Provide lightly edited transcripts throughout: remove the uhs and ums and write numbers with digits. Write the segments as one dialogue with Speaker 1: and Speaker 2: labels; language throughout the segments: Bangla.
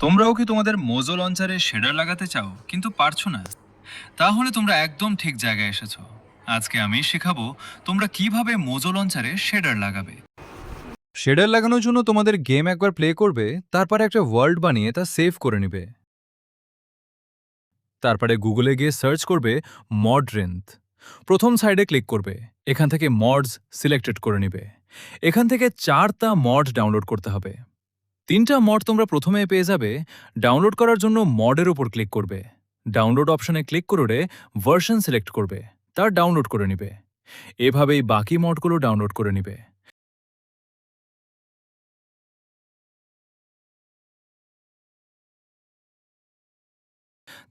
Speaker 1: তোমরাও কি তোমাদের মোজো লঞ্চারে শেডার লাগাতে চাও কিন্তু পারছো না? তাহলে তোমরা একদম ঠিক জায়গায় এসেছো। আজকে আমি শেখাবো তোমরা কিভাবে মোজো লঞ্চারে শেডার লাগাবে।
Speaker 2: শেডার লাগানোর জন্য তোমাদের গেম একবার প্লে করবে, তারপরে একটা ওয়ার্ল্ড বানিয়ে তা সেভ করে নেবে। তারপরে গুগলে গিয়ে সার্চ করবে মডরেন্থ। প্রথম সাইডে ক্লিক করবে, এখান থেকে মডস সিলেক্টেড করে নেবে। এখান থেকে 4টা মড ডাউনলোড করতে হবে। 3টা মড তোমরা প্রথমে পেয়ে যাবে। ডাউনলোড করার জন্য মডের উপর ক্লিক করবে, ডাউনলোড অপশনে ক্লিক করে ভার্সন সিলেক্ট করবে, তার ডাউনলোড করে নিবে। এভাবেই বাকি মডগুলো ডাউনলোড করে নিবে।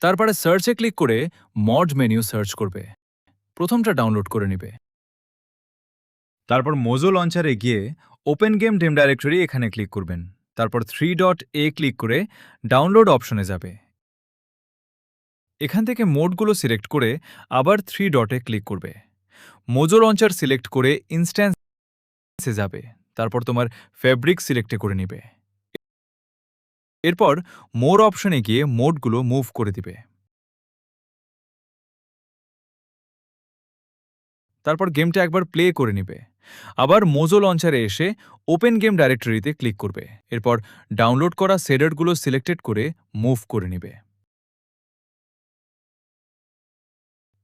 Speaker 2: তারপরে সার্চে ক্লিক করে মড মেনু সার্চ করবে, প্রথমটা ডাউনলোড করে নিবে। তারপর মোজো লঞ্চারে গিয়ে ওপেন গেম ডেম ডাইরেক্টরি এখানে ক্লিক করবেন। তারপর 3 ডট ক্লিক করে ডাউনলোড অপশনে যাবে। এখান থেকে মোডগুলো সিলেক্ট করে আবার 3 ডটে ক্লিক করবে। মোজো লঞ্চার সিলেক্ট করে ইনস্ট্যান্সে যাবে। তারপর তোমার ফেব্রিক সিলেক্টে করে নিবে। এরপর মোর অপশনে গিয়ে মোডগুলো মুভ করে দিবে। তারপর গেমটা একবার প্লে করে নিবে। আবার মোজো লঞ্চারে এসে ওপেন গেম ডাইরেক্টরিতে ক্লিক করবে। এরপর ডাউনলোড করা শেডারগুলো সিলেক্টেড করে মুভ করে নিবে।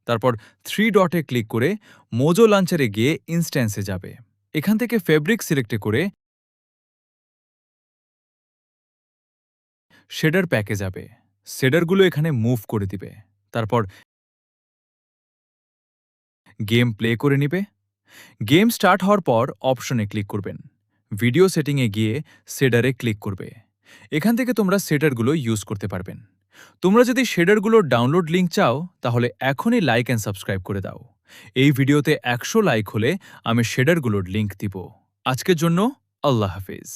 Speaker 2: তারপর 3 ডটে ক্লিক করে মোজো লঞ্চারে গিয়ে ইনস্ট্যান্সে যাবে। এখান থেকে ফেব্রিক সিলেক্টে করে শেডার প্যাকে যাবে। শেডারগুলো এখানে মুভ করে দিবে। তারপর গেম প্লে করে নিবে। গেম স্টার্ট হওয়ার পর অপশনে ক্লিক করবেন। ভিডিও সেটিংয়ে গিয়ে শেডারে ক্লিক করবে। এখান থেকে তোমরা শেডারগুলো ইউজ করতে পারবেন। তোমরা যদি শেডারগুলোর ডাউনলোড লিঙ্ক চাও তাহলে এখনই লাইক অ্যান্ড সাবস্ক্রাইব করে দাও। এই ভিডিওতে 100 লাইক হলে আমি শেডারগুলোর লিঙ্ক দিব। আজকের জন্য আল্লাহ হাফিজ।